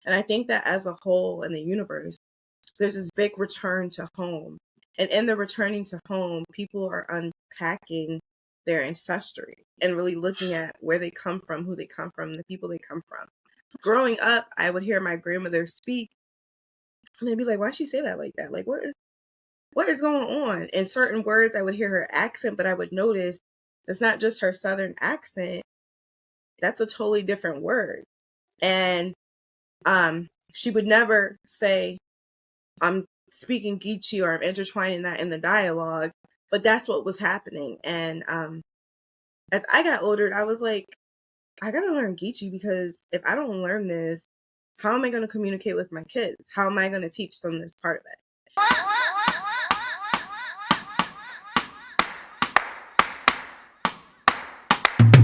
And I think that as a whole in the universe, there's this big return to home. And in the returning to home, people are unpacking their ancestry and really looking at where they come from, who they come from, the people they come from. Growing up, I would hear my grandmother speak, and I'd be like, why'd she say that like that? Like, what is going on? In certain words, I would hear her accent, but I would notice it's not just her Southern accent. That's a totally different word. And she would never say, I'm speaking Geechee or I'm intertwining that in the dialogue, but that's what was happening. And as I got older, I was like, I gotta learn Geechee, because if I don't learn this, how am I going to communicate with my kids? How am I going to teach them this part of it?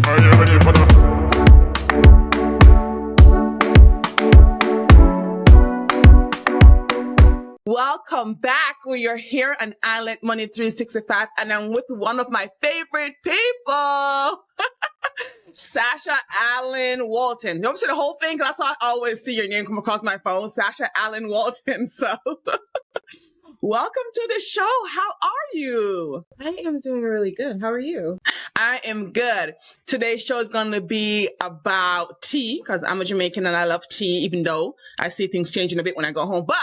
Are you ready for the... Welcome back. We are here on Island Money 365, and I'm with one of my favorite people, Sasha Allen Walton. You want me to say the whole thing? Because that's how I always see your name come across my phone, Sasha Allen Walton. So welcome to the show. How are you? I am doing really good. How are you? I am good. Today's show is going to be about tea, because I'm a Jamaican and I love tea, even though I see things changing a bit when I go home. But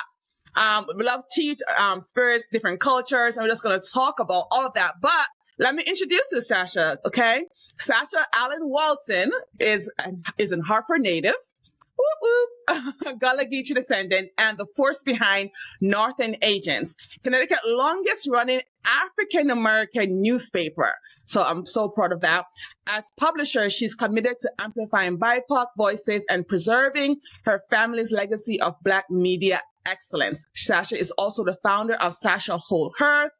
we love tea, spirits, different cultures, and we're just going to talk about all of that. But let me introduce you, Sasha, okay? Sasha Allen Walton is an Hartford native, Gullah Geechee descendant, and the force behind Northend Agent, Connecticut's longest running African American newspaper. So I'm so proud of that. As publisher, she's committed to amplifying BIPOC voices and preserving her family's legacy of Black media excellence. Sasha is also the founder of Sasha Whole Herbal,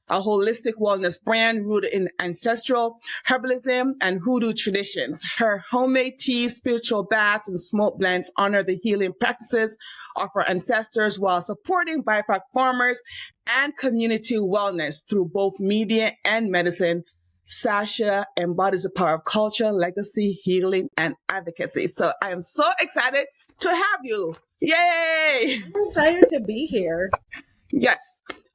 a holistic wellness brand rooted in ancestral herbalism and Hoodoo traditions. Her homemade teas, spiritual baths, and smoke blends honor the healing practices of our ancestors while supporting BIPOC farmers and community wellness through both media and medicine. Sasha embodies the power of culture, legacy, healing, and advocacy. So I am so excited to have you. Yay! I'm excited to be here. Yes.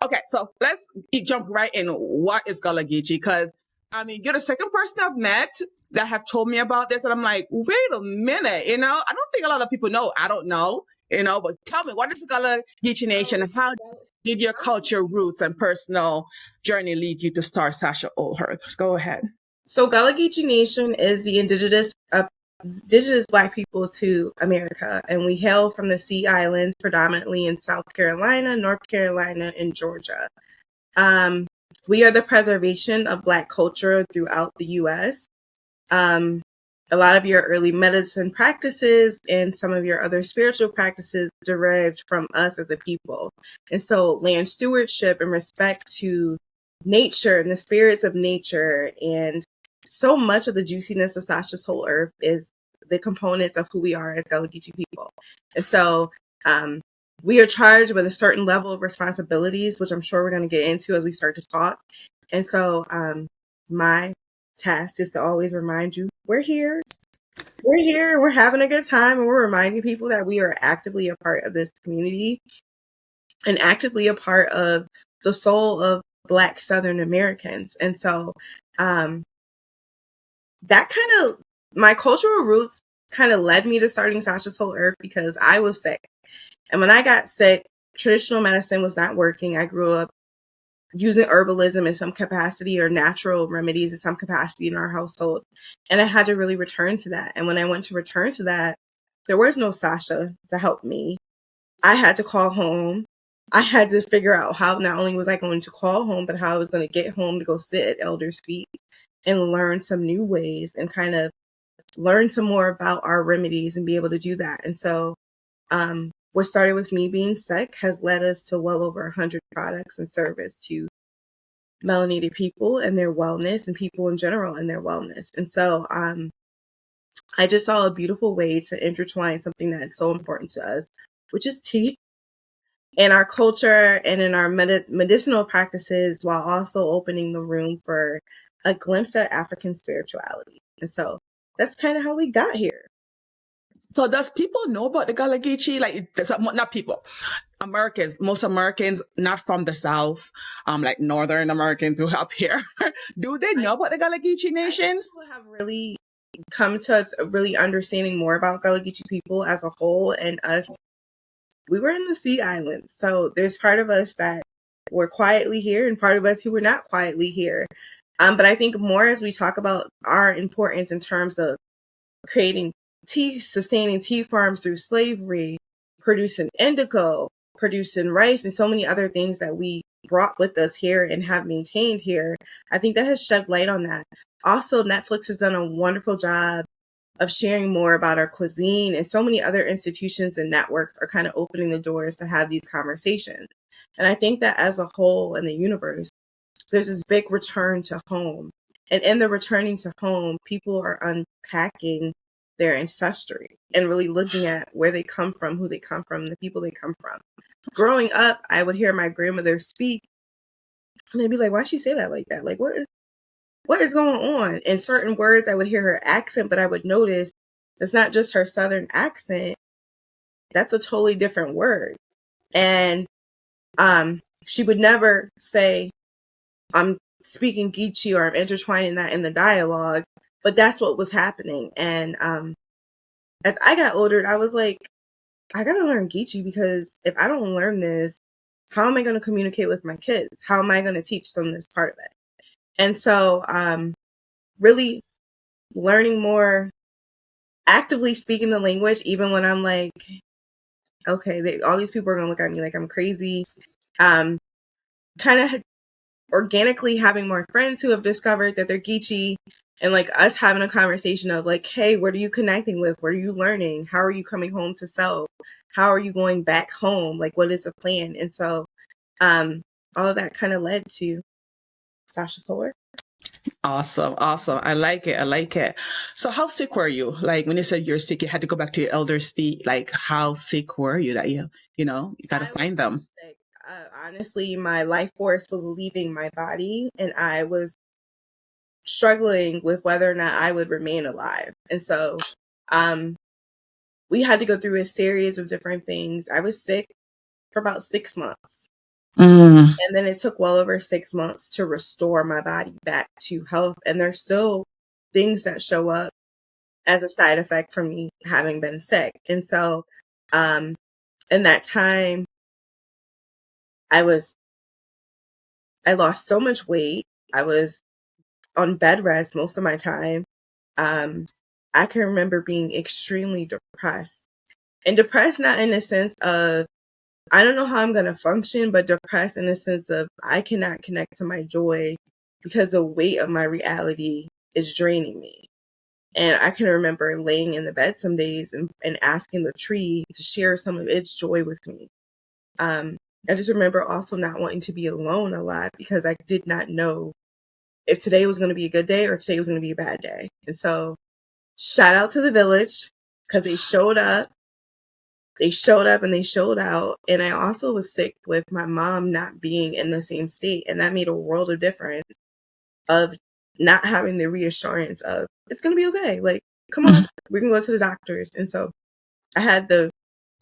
Okay, so let's jump right in. What is Gullah Geechee? Because, I mean, you're the second person I've met that have told me about this, and I'm like, wait a minute, I don't think a lot of people know. I don't know, but tell me, what is the Gullah Geechee Nation, and how did your culture roots and personal journey lead you to start Sasha Whole Herbal? Go ahead. So Gullah Geechee Nation is the indigenous Black people to America, and we hail from the Sea Islands, predominantly in South Carolina, North Carolina, and Georgia. We are the preservation of Black culture throughout the U.S. A lot of your early medicine practices and some of your other spiritual practices derived from us as a people. And so land stewardship and respect to nature and the spirits of nature, and so much of the juiciness of Sasha's Whole Earth is the components of who we are as Gullah Geechee people. And so we are charged with a certain level of responsibilities, which I'm sure we're going to get into as we start to talk. And so my task is to always remind you, we're here, we're having a good time, and we're reminding people that we are actively a part of this community and actively a part of the soul of Black Southern Americans. And so that kind of, my cultural roots kind of led me to starting Sasha's Whole Earth, because I was sick. And when I got sick, traditional medicine was not working. I grew up using herbalism in some capacity, or natural remedies in some capacity in our household. And I had to really return to that. And when I went to return to that, there was no Sasha to help me. I had to call home. I had to figure out how not only was I going to call home, but how I was going to get home to go sit at elders' feet and learn some new ways and kind of learn some more about our remedies and be able to do that. And so what started with me being sick has led us to well over 100 products and service to melanated people and their wellness, and people in general and their wellness. And so I just saw a beautiful way to intertwine something that is so important to us, which is tea, in our culture and in our medicinal practices, while also opening the room for a glimpse at African spirituality. And so that's kind of how we got here. So does people know about the Gullah Geechee? Like, not people, Americans, most Americans, not from the South, like Northern Americans who are up here. Do they know about the Gullah Geechee Nation? People have really come to really understanding more about Gullah Geechee people as a whole, and us. We were in the Sea Islands, so there's part of us that were quietly here and part of us who were not quietly here. But I think more as we talk about our importance in terms of creating tea, sustaining tea farms through slavery, producing indigo, producing rice, and so many other things that we brought with us here and have maintained here. I think that has shed light on that. Also, Netflix has done a wonderful job of sharing more about our cuisine, and so many other institutions and networks are kind of opening the doors to have these conversations. And I think that as a whole in the universe, there's this big return to home. And in the returning to home, people are unpacking their ancestry and really looking at where they come from, who they come from, the people they come from. Growing up, I would hear my grandmother speak, and I'd be like, why'd she say that like that? Like, what is going on? In certain words, I would hear her accent, but I would notice it's not just her Southern accent. That's a totally different word. And she would never say, I'm speaking Geechee or I'm intertwining that in the dialogue, but that's what was happening. And as I got older, I was like, I got to learn Geechee, because if I don't learn this, how am I going to communicate with my kids? How am I going to teach them this part of it? And so really learning more, actively speaking the language, even when I'm like, okay, all these people are going to look at me like I'm crazy. Kind of organically having more friends who have discovered that they're Geechee, and like us having a conversation of like, hey, what are you connecting with? What are you learning? How are you coming home to self? How are you going back home? Like, what is the plan? And so all of that kind of led to Sasha's Solar. Awesome. I like it. So how sick were you? Like, when you said you're sick, you had to go back to your elders' feet. Like, how sick were you that you got to find them? Sick. Honestly, my life force was leaving my body, and I was struggling with whether or not I would remain alive. And so we had to go through a series of different things. I was sick for about 6 months. And then it took well over 6 months to restore my body back to health. And there's still things that show up as a side effect from me having been sick. And so in that time, I lost so much weight. I was on bed rest most of my time. I can remember being extremely depressed, and depressed not in the sense of I don't know how I'm going to function, but depressed in the sense of I cannot connect to my joy because the weight of my reality is draining me. And I can remember laying in the bed some days and asking the tree to share some of its joy with me. I just remember also not wanting to be alone a lot because I did not know if today was going to be a good day or today was going to be a bad day. And so shout out to the village, because they showed up. They showed up and they showed out. And I also was sick with my mom not being in the same state. And that made a world of difference of not having the reassurance of it's going to be okay. Like, come on, we can go to the doctors. And so I had the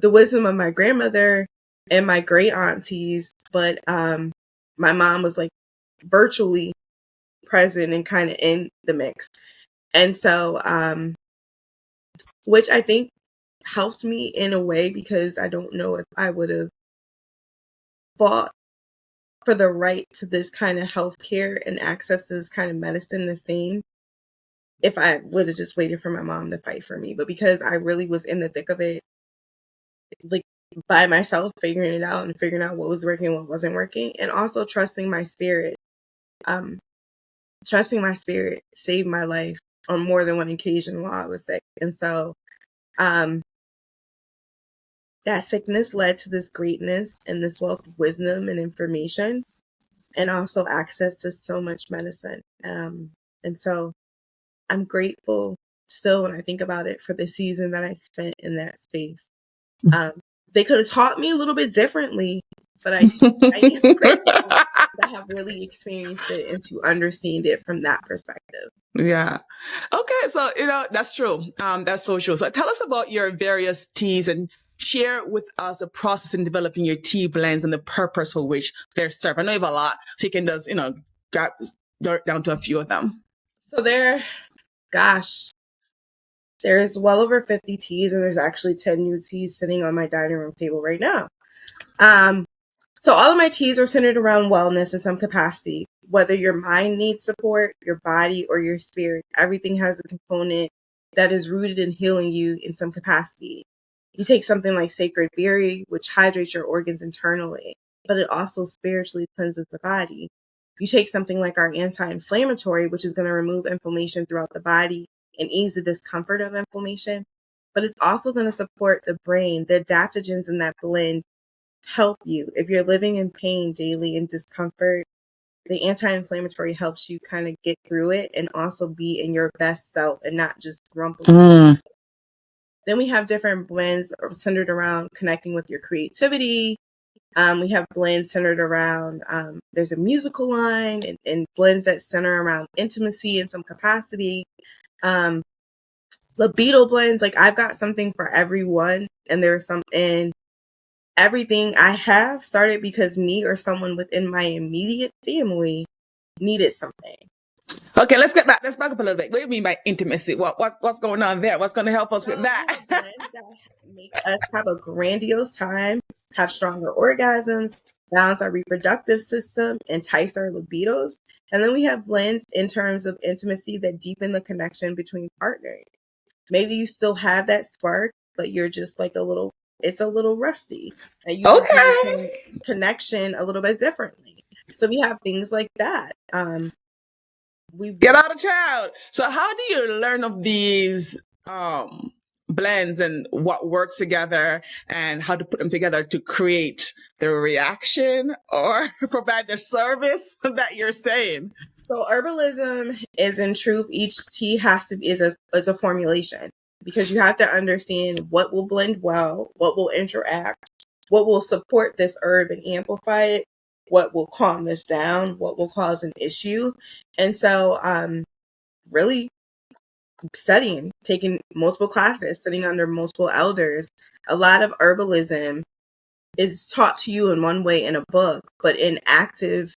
wisdom of my grandmother and my great aunties, but my mom was like virtually present and kind of in the mix. And so, which I think helped me in a way, because I don't know if I would have fought for the right to this kind of healthcare and access to this kind of medicine the same if I would have just waited for my mom to fight for me. But because I really was in the thick of it, like by myself, figuring it out and figuring out what was working, what wasn't working, and also trusting my spirit. Trusting my spirit saved my life on more than one occasion while I was sick. And so that sickness led to this greatness and this wealth of wisdom and information, and also access to so much medicine. And so I'm grateful still when I think about it for the season that I spent in that space. They could have taught me a little bit differently, but I am grateful that have really experienced it and to understand it from that perspective. Yeah. Okay. So, that's true. That's so true. So tell us about your various teas and share with us the process in developing your tea blends and the purpose for which they're served. I know you have a lot, so you can just, get down to a few of them. So there's well over 50 teas, and there's actually 10 new teas sitting on my dining room table right now. So all of my teas are centered around wellness in some capacity. Whether your mind needs support, your body, or your spirit, everything has a component that is rooted in healing you in some capacity. You take something like sacred berry, which hydrates your organs internally, but it also spiritually cleanses the body. You take something like our anti-inflammatory, which is going to remove inflammation throughout the body and ease the discomfort of inflammation, but it's also going to support the brain. The adaptogens in that blend help you. If you're living in pain daily and discomfort, the anti-inflammatory helps you kind of get through it and also be in your best self and not just grumpily. Then we have different blends centered around connecting with your creativity. We have blends centered around, there's a musical line and blends that center around intimacy in some capacity. Libido blends, like I've got something for everyone, and there's some in everything I have started because me or someone within my immediate family needed something. Okay, let's back up a little bit. What do you mean by intimacy? What's going on there? What's going to help us with that? Blends that make us have a grandiose time, have stronger orgasms, balance our reproductive system, entice our libidos. And then we have blends in terms of intimacy that deepen the connection between partners. Maybe you still have that spark, but you're just like it's a little rusty. And you just need connection a little bit differently. So we have things like that. We get out of town. So how do you learn of these blends and what works together and how to put them together to create the reaction or provide the service that you're saying? So herbalism is, in truth, each tea has to be is a formulation, because you have to understand what will blend well, what will interact, what will support this herb and amplify it, what will calm this down, what will cause an issue. And so really studying, taking multiple classes, sitting under multiple elders. A lot of herbalism is taught to you in one way in a book, but in active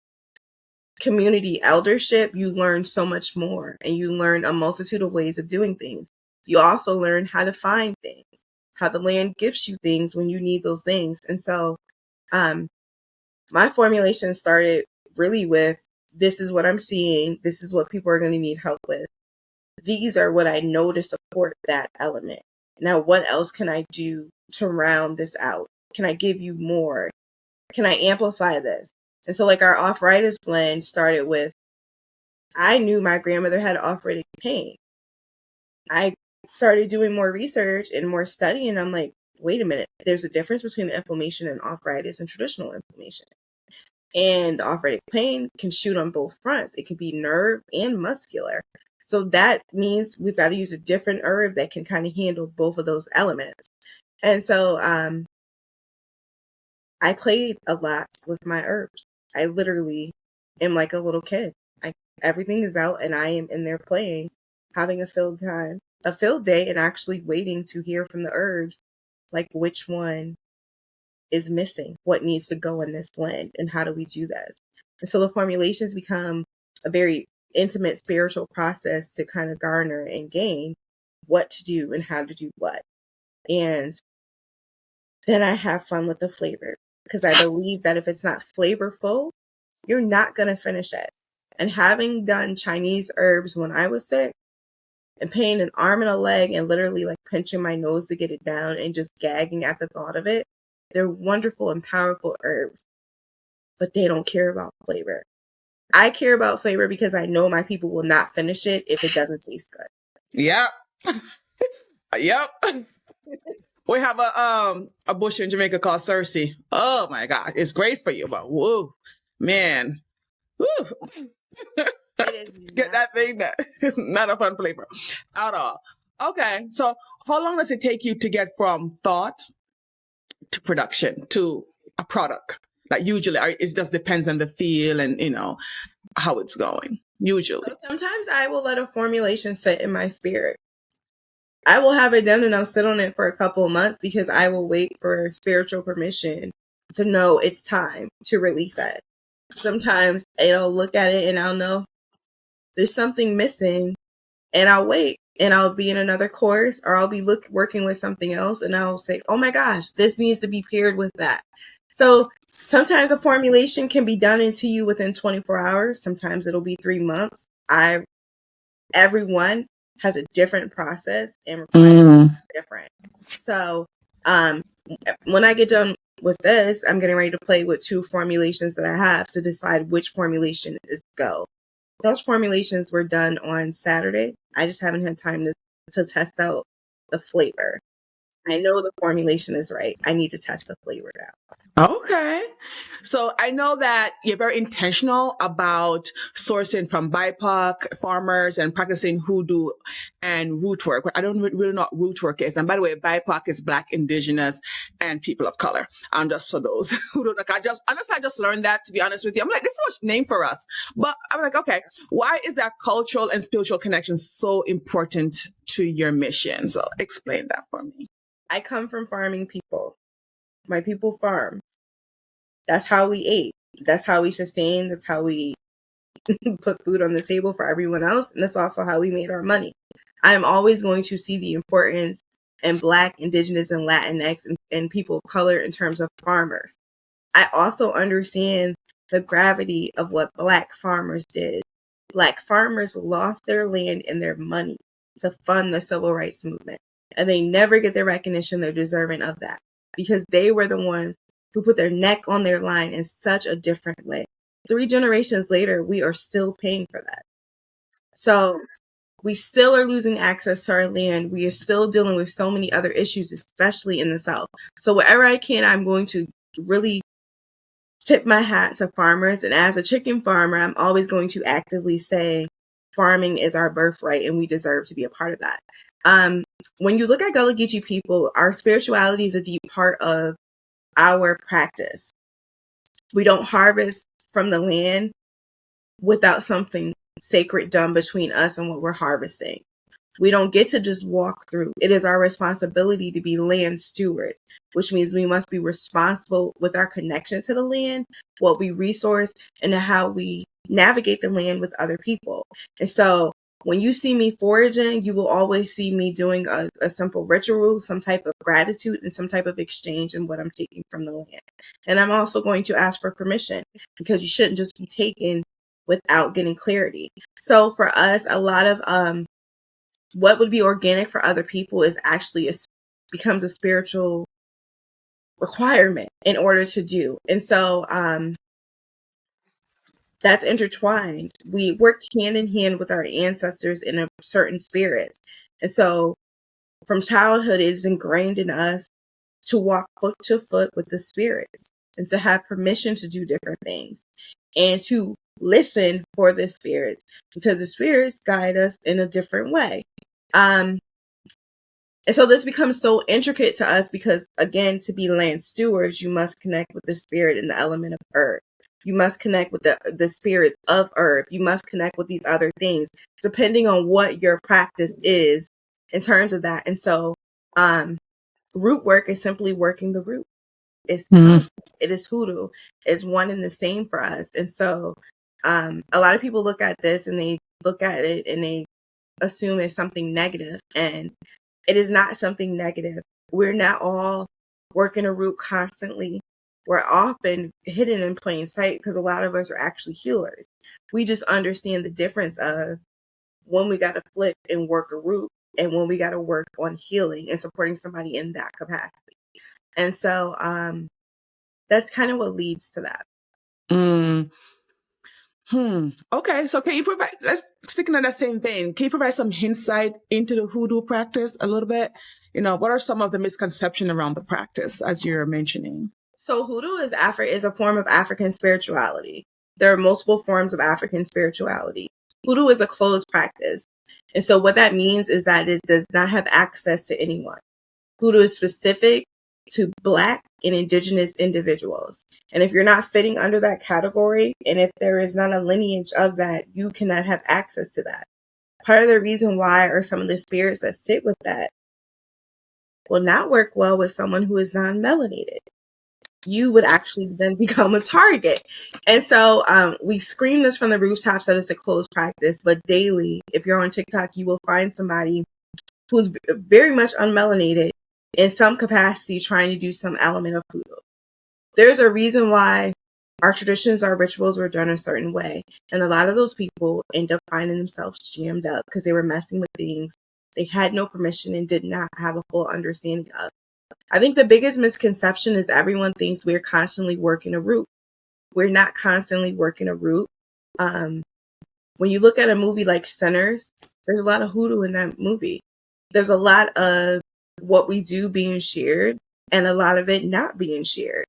community eldership, you learn so much more, and you learn a multitude of ways of doing things. You also learn how to find things, how the land gifts you things when you need those things. And so my formulation started really with, this is what I'm seeing, this is what people are going to need help with, these are what I know to support that element. Now, what else can I do to round this out? Can I give you more? Can I amplify this? And so like our arthritis blend started with, I knew my grandmother had arthritic pain. I started doing more research and more study, and I'm like, wait a minute, there's a difference between the inflammation and arthritis and traditional inflammation. And the arthritic pain can shoot on both fronts. It can be nerve and muscular. So that means we've got to use a different herb that can kind of handle both of those elements. And so I played a lot with my herbs. I literally am like a little kid. Everything is out and I am in there playing, having a filled day, and actually waiting to hear from the herbs, like which one is missing, what needs to go in this blend, and how do we do this. And so the formulations become a very intimate spiritual process to kind of garner and gain what to do and how to do what. And then I have fun with the flavor, because I believe that if it's not flavorful, you're not going to finish it. And having done Chinese herbs when I was sick and pain an arm and a leg and literally like pinching my nose to get it down and just gagging at the thought of it, they're wonderful and powerful herbs, but they don't care about flavor. I care about flavor because I know my people will not finish it if it doesn't taste good. Yep. Yep. We have a bush in Jamaica called Cersei. Oh my God, it's great for you, but whoa, man, woo. Get that thing that it's not a fun flavor at all. Okay, so how long does it take you to get from thought to production to a product? Like usually, it just depends on the feel and, how it's going, usually. So sometimes I will let a formulation sit in my spirit. I will have it done and I'll sit on it for a couple of months because I will wait for spiritual permission to know it's time to release it. Sometimes it'll look at it and I'll know there's something missing, and I'll wait and I'll be in another course, or I'll be working with something else and I'll say, oh my gosh, this needs to be paired with that. So sometimes a formulation can be done into you within 24 hours. Sometimes it'll be 3 months. Everyone has a different process and requirements different. So when I get done with this, I'm getting ready to play with 2 formulations that I have to decide which formulation is go. Those formulations were done on Saturday. I just haven't had time to test out the flavor. I know the formulation is right. I need to test the flavor out. Okay. So I know that you're very intentional about sourcing from BIPOC farmers and practicing hoodoo and root work. I don't really know what root work is. And by the way, BIPOC is Black, Indigenous, and people of color. Just for those who don't know, I just learned that, to be honest with you. I'm like, this is so much name for us. But I'm like, okay, why is that cultural and spiritual connection so important to your mission? So explain that for me. I come from farming people. My people farm. That's how we ate. That's how we sustained. That's how we put food on the table for everyone else. And that's also how we made our money. I am always going to see the importance in Black, Indigenous, and Latinx and people of color in terms of farmers. I also understand the gravity of what Black farmers did. Black farmers lost their land and their money to fund the civil rights movement. And they never get the recognition they're deserving of that, because they were the ones who put their neck on their line in such a different way. 3 generations later, we are still paying for that. So we still are losing access to our land. We are still dealing with so many other issues, especially in the South. So wherever I can, I'm going to really tip my hat to farmers. And as a chicken farmer, I'm always going to actively say farming is our birthright and we deserve to be a part of that. When you look at Gullah Geechee people, our spirituality is a deep part of our practice. We don't harvest from the land without something sacred done between us and what we're harvesting. We don't get to just walk through. It is our responsibility to be land stewards, which means we must be responsible with our connection to the land, what we resource, and how we navigate the land with other people. And so when you see me foraging, you will always see me doing a simple ritual, some type of gratitude, and some type of exchange in what I'm taking from the land. And I'm also going to ask for permission, because you shouldn't just be taken without getting clarity. So for us, a lot of what would be organic for other people is actually becomes a spiritual requirement in order to do. And so that's intertwined. We worked hand in hand with our ancestors in a certain spirit. And so from childhood, it is ingrained in us to walk foot to foot with the spirits and to have permission to do different things and to listen for the spirits, because the spirits guide us in a different way. And so this becomes so intricate to us because, again, to be land stewards, you must connect with the spirit and the element of earth. You must connect with the spirits of earth. You must connect with these other things, depending on what your practice is in terms of that. And so root work is simply working the root. It is hoodoo. It's one and the same for us. And so a lot of people look at this and they look at it and they assume it's something negative. And it is not something negative. We're not all working a root constantly. We're often hidden in plain sight because a lot of us are actually healers. We just understand the difference of when we got to flip and work a root and when we got to work on healing and supporting somebody in that capacity. And so that's kind of what leads to that. Okay, so can you provide, let's stick in that same vein. Can you provide some insight into the hoodoo practice a little bit? What are some of the misconceptions around the practice, as you're mentioning? So hoodoo is a form of African spirituality. There are multiple forms of African spirituality. Hoodoo is a closed practice. And so what that means is that it does not have access to anyone. Hoodoo is specific to Black, and indigenous individuals. And if you're not fitting under that category, and if there is not a lineage of that, you cannot have access to that. Part of the reason why are some of the spirits that sit with that will not work well with someone who is non-melanated. You would actually then become a target. And so we scream this from the rooftops that it's a closed practice, but daily, if you're on TikTok, you will find somebody who's very much unmelanated in some capacity trying to do some element of voodoo. There's a reason why our traditions, our rituals were done a certain way. And a lot of those people end up finding themselves jammed up because they were messing with things they had no permission and did not have a full understanding of. I think the biggest misconception is everyone thinks we're constantly working a root. We're not constantly working a root. When you look at a movie like Sinners, there's a lot of hoodoo in that movie. There's a lot of what we do being shared and a lot of it not being shared.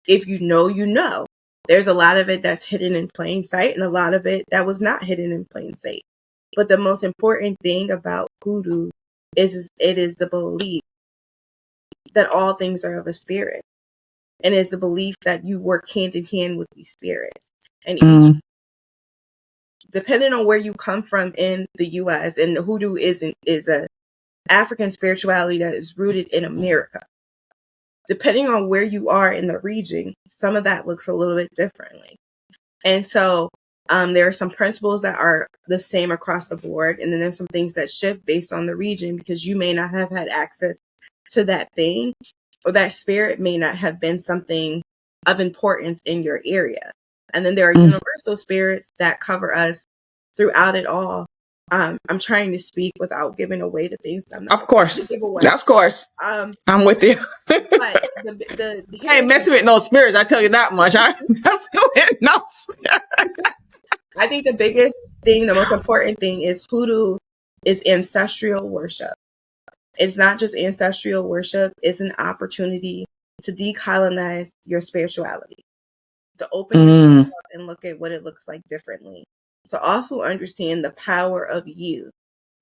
If you know, you know. There's a lot of it that's hidden in plain sight and a lot of it that was not hidden in plain sight. But the most important thing about hoodoo is it is the belief that all things are of a spirit. And it's the belief that you work hand in hand with these spirits. And each, depending on where you come from in the U.S., and the hoodoo is a African spirituality that is rooted in America. Depending on where you are in the region, some of that looks a little bit differently. And so there are some principles that are the same across the board. And then there's some things that shift based on the region because you may not have had access to that thing, or that spirit may not have been something of importance in your area. And then there are universal spirits that cover us throughout it all. I'm trying to speak without giving away the things I'm not of course. give away. Of course. I'm with you. But the I ain't messing with no spirits, I tell you that much. I ain't messing with no spirits. I think the biggest thing, the most important thing is hoodoo is ancestral worship. It's not just ancestral worship, it's an opportunity to decolonize your spirituality, to open yourself up and look at what it looks like differently, to also understand the power of you,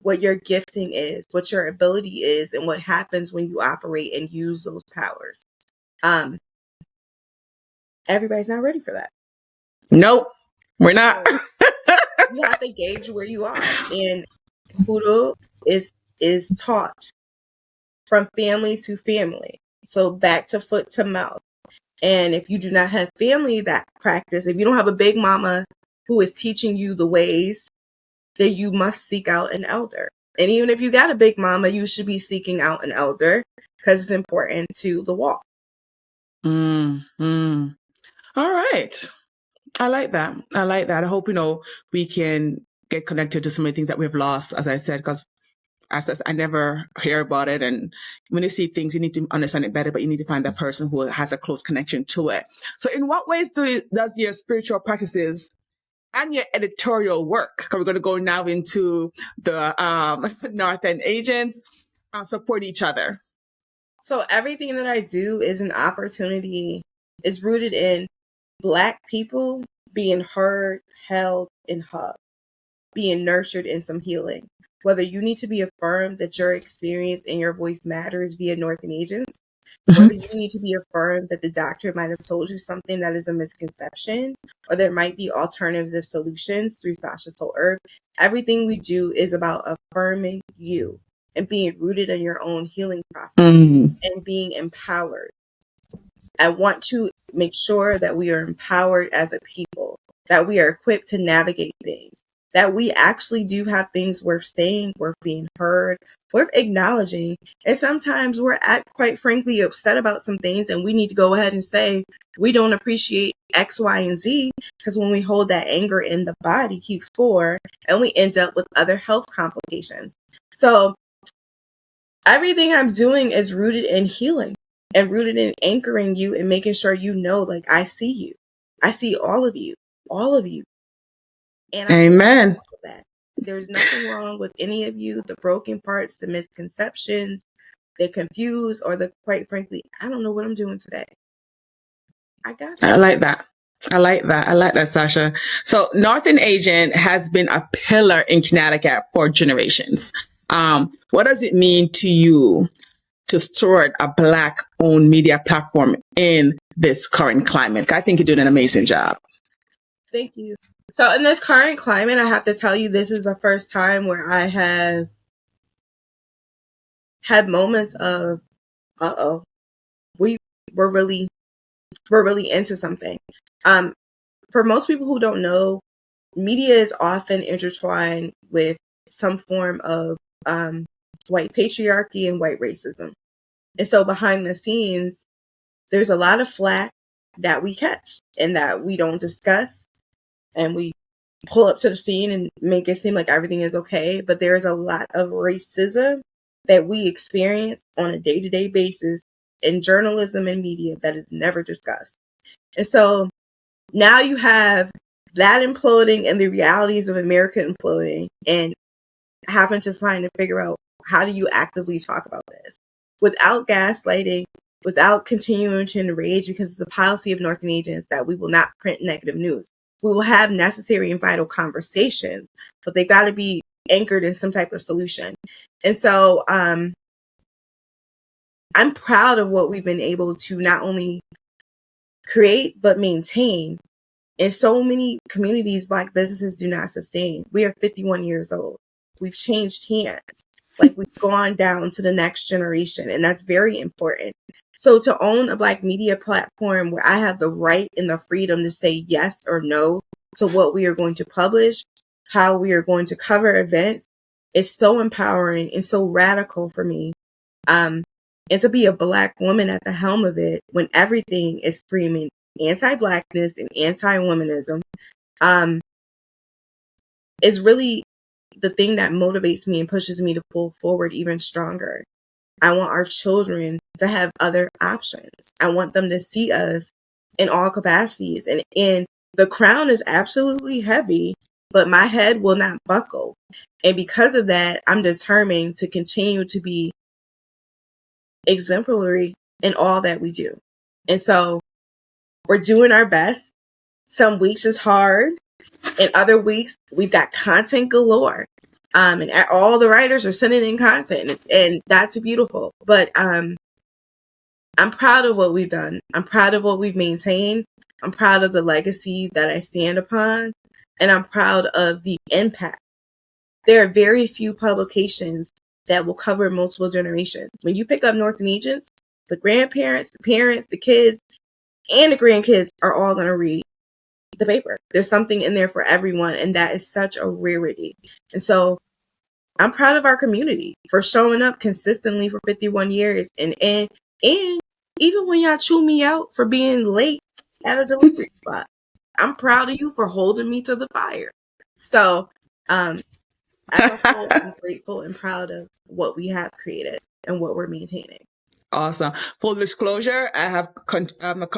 what your gifting is, what your ability is, and what happens when you operate and use those powers. Everybody's not ready for that. Nope, we're not. You have to gauge where you are. And hoodoo is taught from family to family. So back to foot to mouth. And if you do not have family that practice, if you don't have a big mama who is teaching you the ways, then you must seek out an elder. And even if you got a big mama, you should be seeking out an elder because it's important to the walk. All right. I like that. I hope, we can get connected to some of the things that we've lost, as I said, because I never hear about it. And when you see things, you need to understand it better, but you need to find that person who has a close connection to it. So in what ways does your spiritual practices and your editorial work, because we're going to go now into the Northend Agents, support each other? So everything that I do is an opportunity, is rooted in Black people being heard, held, and hugged, being nurtured in some healing. Whether you need to be affirmed that your experience and your voice matters via Northend Agent, whether you need to be affirmed that the doctor might have told you something that is a misconception, or there might be alternative solutions through Sasha Soul Herb, everything we do is about affirming you and being rooted in your own healing process and being empowered. I want to make sure that we are empowered as a people, that we are equipped to navigate things, that we actually do have things worth saying, worth being heard, worth acknowledging. And sometimes we're quite frankly upset about some things and we need to go ahead and say, we don't appreciate X, Y, and Z, because when we hold that anger in, the body keeps score and we end up with other health complications. So everything I'm doing is rooted in healing and rooted in anchoring you and making sure you know, like, I see you. I see all of you. And Amen. That. There's nothing wrong with any of you, the broken parts, the misconceptions, the confused, or the, quite frankly, I don't know what I'm doing today. I got you. I like that, Sasha. So Northend Agent has been a pillar in Connecticut for generations. What does it mean to you to steward a Black-owned media platform in this current climate? I think you're doing an amazing job. Thank you. So in this current climate, I have to tell you, this is the first time where I have had moments of, we're really into something. For most people who don't know, media is often intertwined with some form of white patriarchy and white racism. And so behind the scenes, there's a lot of flack that we catch and that we don't discuss. And we pull up to the scene and make it seem like everything is okay. But there is a lot of racism that we experience on a day-to-day basis in journalism and media that is never discussed. And so now you have that imploding and the realities of America imploding and having to find and figure out, how do you actively talk about this without gaslighting, without continuing to enrage, because it's a policy of Northend Agents that we will not print negative news. We will have necessary and vital conversations, but they got to be anchored in some type of solution. And so I'm proud of what we've been able to not only create, but maintain. In so many communities, Black businesses do not sustain. We are 51 years old. We've changed hands. Like, we've gone down to the next generation, and that's very important. So to own a Black media platform where I have the right and the freedom to say yes or no to what we are going to publish, how we are going to cover events, is so empowering and so radical for me. And to be a Black woman at the helm of it, when everything is screaming anti-Blackness and anti-womanism, is really the thing that motivates me and pushes me to pull forward even stronger. I want our children to have other options. I want them to see us in all capacities. And the crown is absolutely heavy, but my head will not buckle. And because of that, I'm determined to continue to be exemplary in all that we do. And so we're doing our best. Some weeks is hard. And other weeks, we've got content galore. And all the writers are sending in content, and that's beautiful. But I'm proud of what we've done. I'm proud of what we've maintained. I'm proud of the legacy that I stand upon, and I'm proud of the impact. There are very few publications that will cover multiple generations. When you pick up Northend Agents, the grandparents, the parents, the kids, and the grandkids are all going to read the paper. There's something in there for everyone, and that is such a rarity. And so I'm proud of our community for showing up consistently for 51 years. And even when y'all chew me out for being late at a delivery spot, I'm proud of you for holding me to the fire. So as a whole, I'm grateful and proud of what we have created and what we're maintaining. Awesome. Full disclosure, I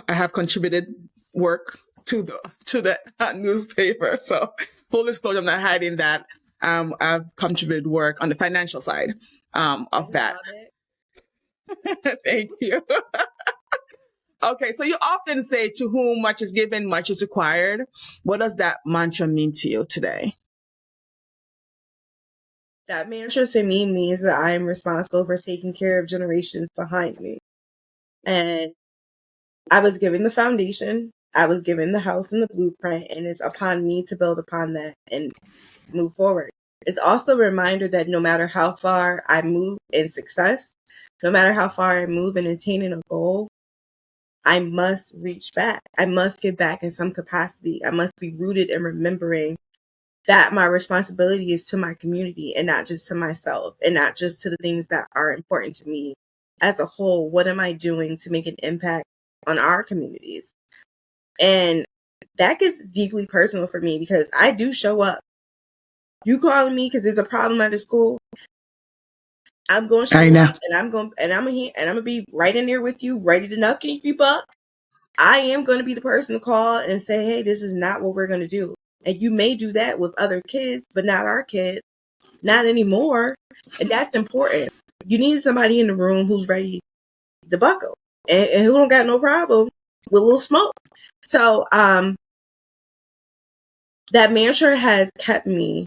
have contributed work to the newspaper. So full disclosure, I'm not hiding that. I've contributed work on the financial side of that. Thank you. Okay, so you often say, to whom much is given, much is required. What does that mantra mean to you today? That mantra to me means that I am responsible for taking care of generations behind me. And I was given the foundation, I was given the house and the blueprint, and it's upon me to build upon that and move forward. It's also a reminder that no matter how far I move in success, no matter how far I move in attaining a goal, I must reach back. I must give back in some capacity. I must be rooted in remembering that my responsibility is to my community and not just to myself and not just to the things that are important to me. As a whole, what am I doing to make an impact on our communities? And that gets deeply personal for me because I do show up. You calling me because there's a problem at the school, I'm going to show up, and I'm gonna be right in there with you, ready to knock if you buck. I am going to be the person to call and say, hey, this is not what we're going to do. And you may do that with other kids, but not our kids, not anymore. And that's important. You need somebody in the room who's ready to buckle and who don't got no problem with a little smoke. So that mantra has kept me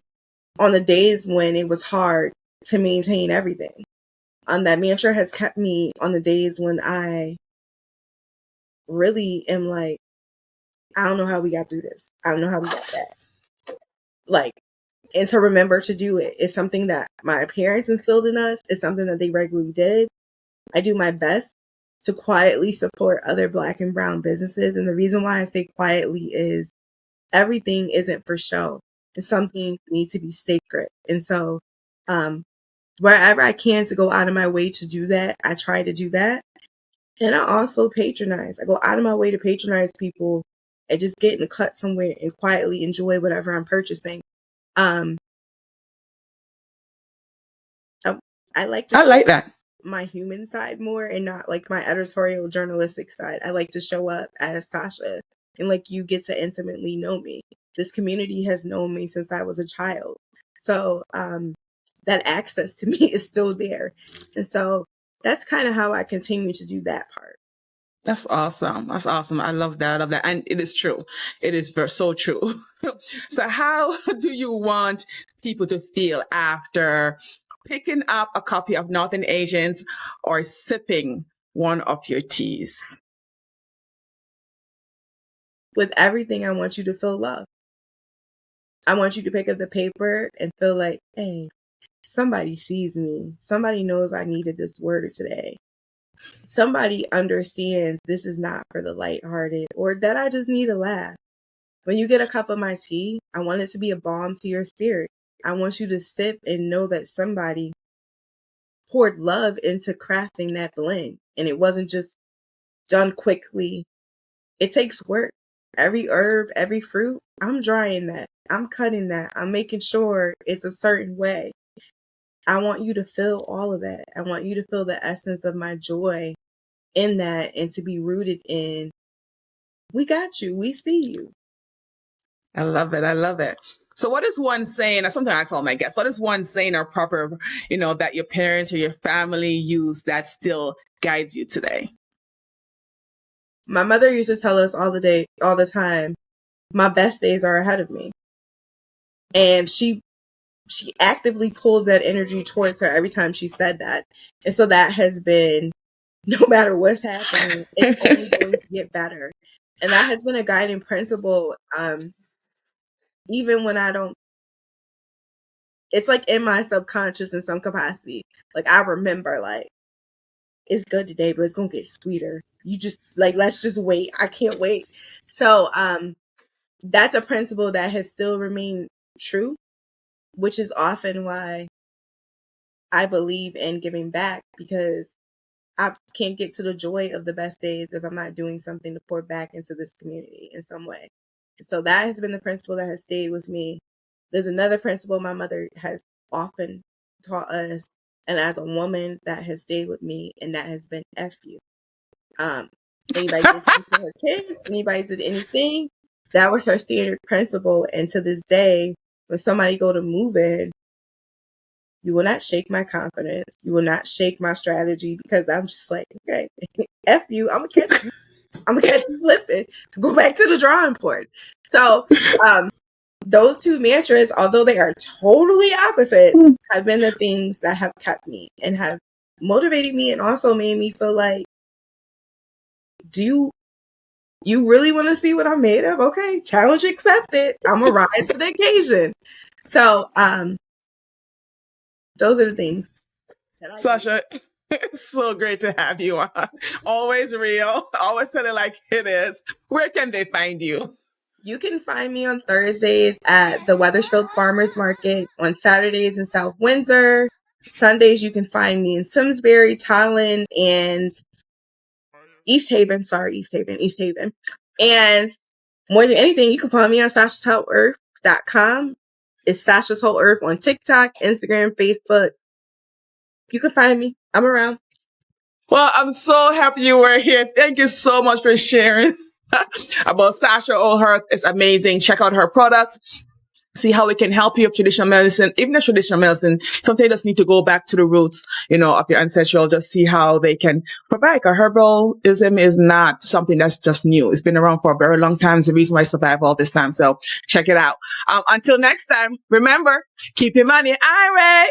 on the days when it was hard to maintain everything. that mantra has kept me on the days when I really am like, I don't know how we got through this. I don't know how we got that. Like, and to remember to do it is something that my parents instilled in us. It's something that they regularly did. I do my best to quietly support other Black and brown businesses. And the reason why I say quietly is everything isn't for show. And some things need to be sacred. And so wherever I can to go out of my way to do that, I try to do that. And I also patronize. I go out of my way to patronize people and just get in a cut somewhere and quietly enjoy whatever I'm purchasing. I like that. My human side more and not like my editorial journalistic side. I like to show up as Sasha and like you get to intimately know me. This community has known me since I was a child. So that access to me is still there. And so that's kind of how I continue to do that part. That's awesome. That's awesome. I love that. I love that. And it is true. It is so true. So how do you want people to feel after picking up a copy of Northend Agent or sipping one of your teas? With everything, I want you to feel love. I want you to pick up the paper and feel like, hey, somebody sees me. Somebody knows I needed this word today. Somebody understands this is not for the lighthearted or that I just need a laugh. When you get a cup of my tea, I want it to be a balm to your spirit. I want you to sip and know that somebody poured love into crafting that blend. And it wasn't just done quickly. It takes work. Every herb, every fruit, I'm drying that. I'm cutting that. I'm making sure it's a certain way. I want you to feel all of that. I want you to feel the essence of my joy in that and to be rooted in, we got you. We see you. I love it. I love it. So what is one saying, or something I ask all my guests, what is one saying or proper, that your parents or your family use that still guides you today? My mother used to tell us all the time, my best days are ahead of me. And she actively pulled that energy towards her every time she said that. And so that has been, no matter what's happening, it's only going to get better. And that has been a guiding principle. Even when I don't, it's like in my subconscious in some capacity. Like I remember like, it's good today, but it's going to get sweeter. You just like, let's just wait. I can't wait. So, that's a principle that has still remained true, which is often why I believe in giving back, because I can't get to the joy of the best days if I'm not doing something to pour back into this community in some way. So that has been the principle that has stayed with me. There's another principle my mother has often taught us, and as a woman that has stayed with me, and that has been F you. Anybody did something to her kids, anybody did anything, that was her standard principle. And to this day, when somebody go to move in, you will not shake my confidence. You will not shake my strategy, because I'm just like, okay, F you, I'm gonna catch you. I'm gonna catch you flipping. Go back to the drawing board. So those two mantras, although they are totally opposite, have been the things that have kept me and have motivated me and also made me feel like, do you really want to see what I'm made of? Okay, challenge accepted. I'm gonna rise to the occasion. So those are the things. Sasha, it's so great to have you on. Always real. Always tell it like it is. Where can they find you? You can find me on Thursdays at the Wethersfield Farmers Market, on Saturdays in South Windsor. Sundays, you can find me in Simsbury, Tolland, and East Haven. And more than anything, you can find me on sashaswholeearth.com. It's Sasha's Whole Earth on TikTok, Instagram, Facebook. You can find me. I'm around. Well, I'm so happy you were here. Thank you so much for sharing about Sasha Whole Earth. It's amazing. Check out her products. See how it can help you with traditional medicine. Even the traditional medicine, sometimes you just need to go back to the roots, of your ancestral, just see how they can provide. Herbalism is not something that's just new. It's been around for a very long time. It's the reason why I survived all this time. So check it out. Until next time, remember, keep your money IRA.